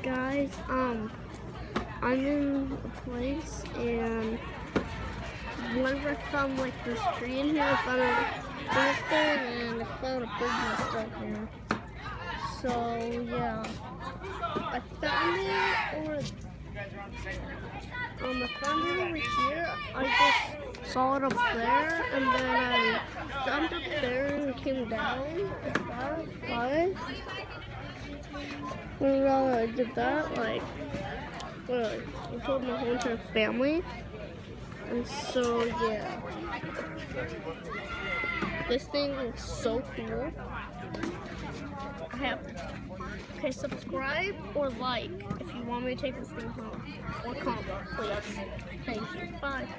Guys, I'm in a place and whenever I found like this tree in here, I found a bluestone and I found a big nest out here. So yeah, I found it over here. I just saw it up there and then I jumped up there and came down like that. Why? When I did that, like, I told my whole entire family, and so yeah, this thing looks so cool. Okay, subscribe or like if you want me to take this thing home, or comment, please. Thank you. Bye.